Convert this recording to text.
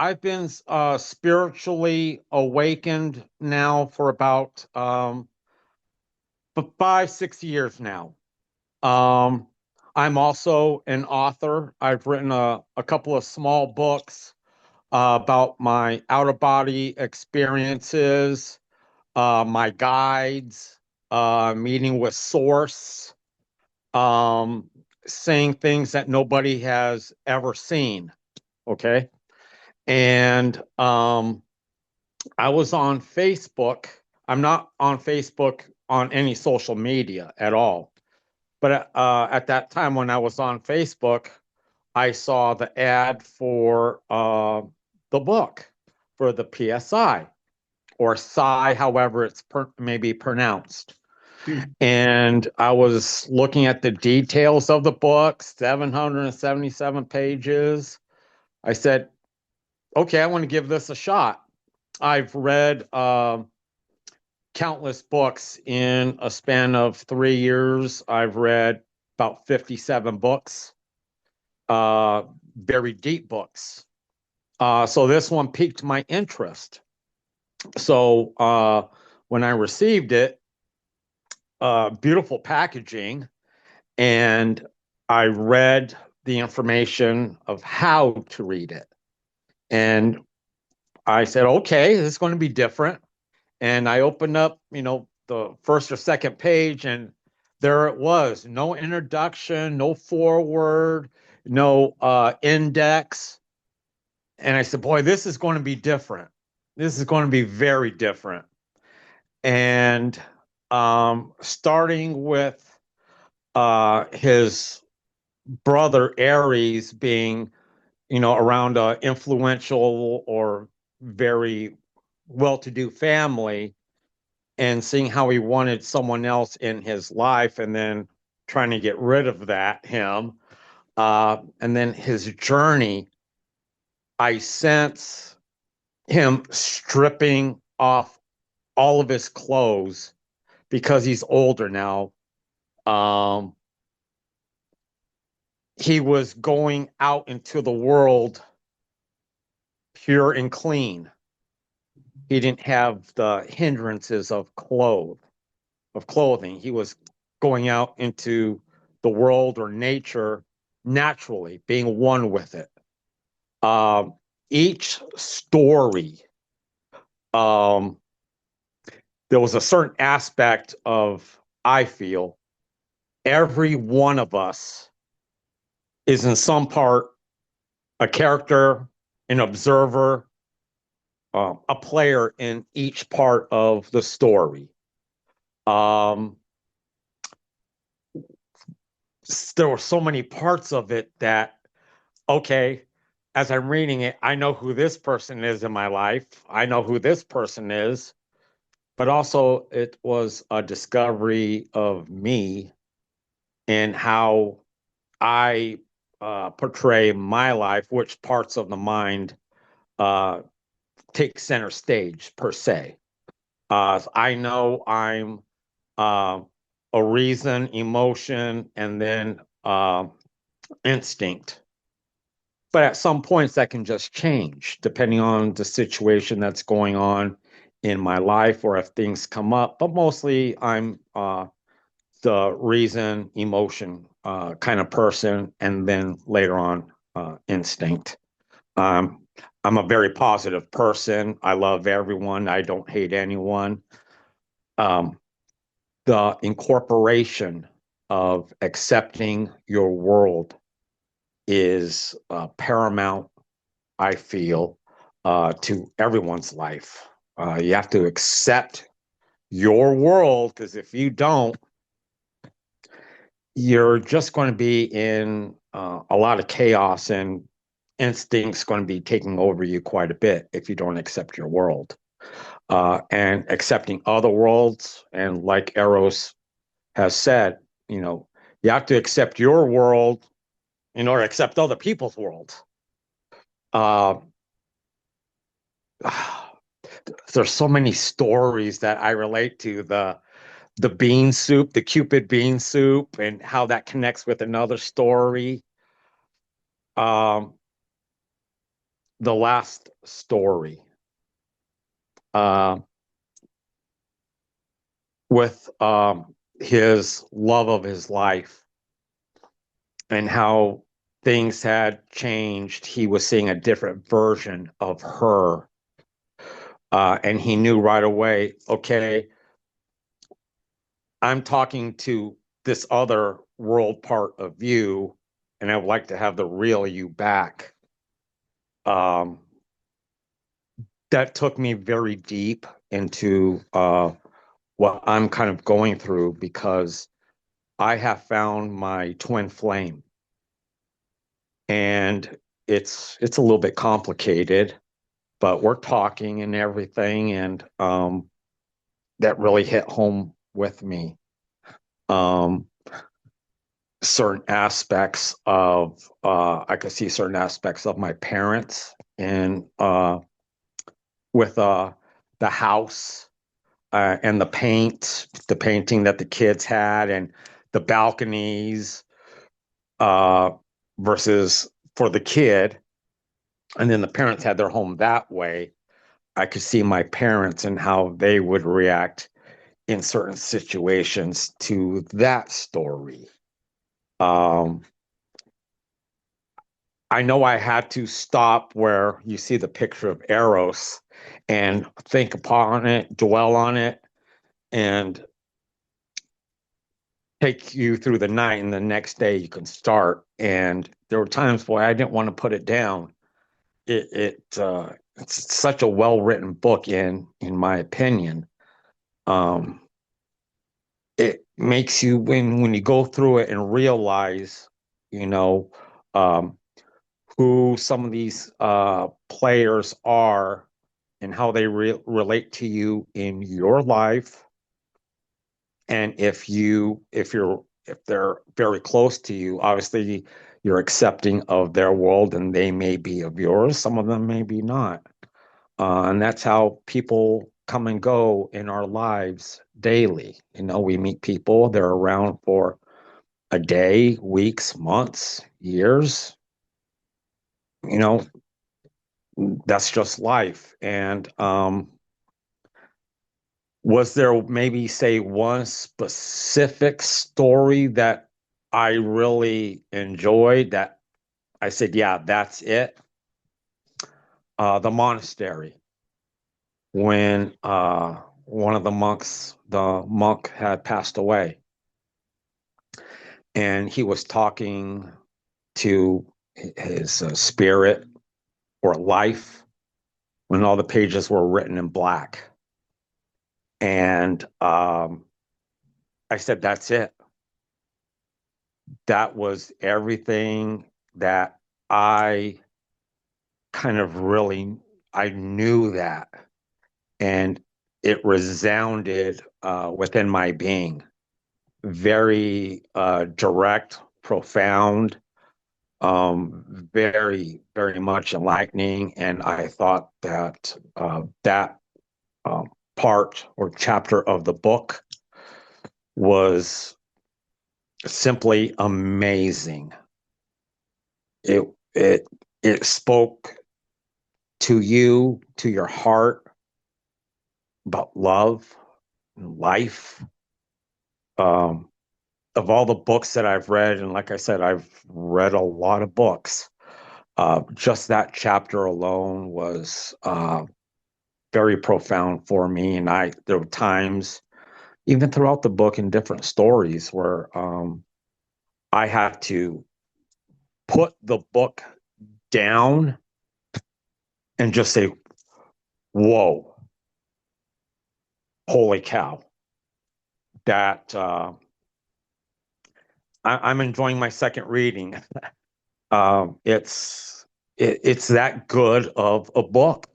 I've been spiritually awakened now for about 5, 6 years now. Um, I'm also an author. I've written a couple of small books about my out of body experiences, my guides, meeting with Source, um, seeing things that nobody has ever seen. Okay. And I was on Facebook. I'm not on Facebook on any social media at all. But at that time when I was on Facebook, I saw the ad for the book for the PSI or Psi, however it's maybe pronounced. And I was looking at the details of the book, 777 pages. I said, okay, I want to give this a shot. I've read countless books in a span of 3 years. I've read about 57 books, very deep books. So this one piqued my interest. So when I received it, beautiful packaging, and I read the information of how to read it. And I said, okay, this is going to be different. And I opened up, the first or second page, and there it was. No introduction, no foreword, no index. And I said, boy, this is going to be different. This is going to be very different. And starting with his brother Ares being, around an influential or very well-to-do family, and seeing how he wanted someone else in his life and then trying to get rid of him. And then his journey, I sense him stripping off all of his clothes because he's older now. He was going out into the world pure and clean. He didn't have the hindrances of clothing. He was going out into the world or nature naturally, being one with it. Each story, there was a certain aspect of, I feel, every one of us is in some part a character, an observer, a player in each part of the story. There were so many parts of it that, okay, as I'm reading it, I know who this person is in my life. I know who this person is. But also it was a discovery of me and how I portray my life, which parts of the mind take center stage per se. I know I'm a reason, emotion, and then instinct. But at some points that can just change depending on the situation that's going on in my life or if things come up. But mostly I'm the reason, emotion kind of person, and then later on instinct. Um, I'm a very positive person. I love everyone. I don't hate anyone. Um, the incorporation of accepting your world is paramount, I feel, to everyone's life. You have to accept your world, because if you don't, you're just going to be in a lot of chaos, and instinct's going to be taking over you quite a bit if you don't accept your world. And accepting other worlds, and like Eros has said, you have to accept your world in order to accept other people's worlds. Uh, there's so many stories that I relate to, the bean soup, the Cupid bean soup, and how that connects with another story. Um, the last story, uh, with his love of his life and how things had changed. He was seeing a different version of her. And he knew right away, okay, I'm talking to this other world part of you, and I would like to have the real you back. Um, that took me very deep into what I'm kind of going through, because I have found my twin flame, and it's a little bit complicated, but we're talking and everything, and that really hit home with me. Um, certain aspects of I could see certain aspects of my parents, and with the house, and the painting that the kids had, and the balconies, uh, versus for the kid, and then the parents had their home that way. I could see my parents and how they would react in certain situations to that story. Um, I know I had to stop where you see the picture of Eros and think upon it, dwell on it, and take you through the night. And the next day you can start. And there were times, boy, I didn't want to put it down. It's such a well written book, in my opinion. Um, it makes you, when you go through it and realize, you know, um, who some of these players are and how they relate to you in your life, and if they're very close to you, obviously you're accepting of their world, and they may be of yours. Some of them may be not, and that's how people come and go in our lives daily. We meet people, they're around for a day, weeks, months, years. you know that's just life. And was there maybe, say, one specific story that I really enjoyed, that I said, yeah, that's it? The monastery, when one of the monk had passed away, and he was talking to his spirit or life, when all the pages were written in black. And I said, that's it. That was everything that I kind of really, I knew that. And it resounded within my being. Very direct, profound, very, very much enlightening. And I thought that that part or chapter of the book was simply amazing. It it it spoke to you, to your heart, about love and life. Um, of all the books that I've read, and like I said, I've read a lot of books. Just that chapter alone was very profound for me, and there were times, even throughout the book, in different stories, where I had to put the book down and just say, "Whoa, holy cow!" That I'm enjoying my second reading. It's that good of a book.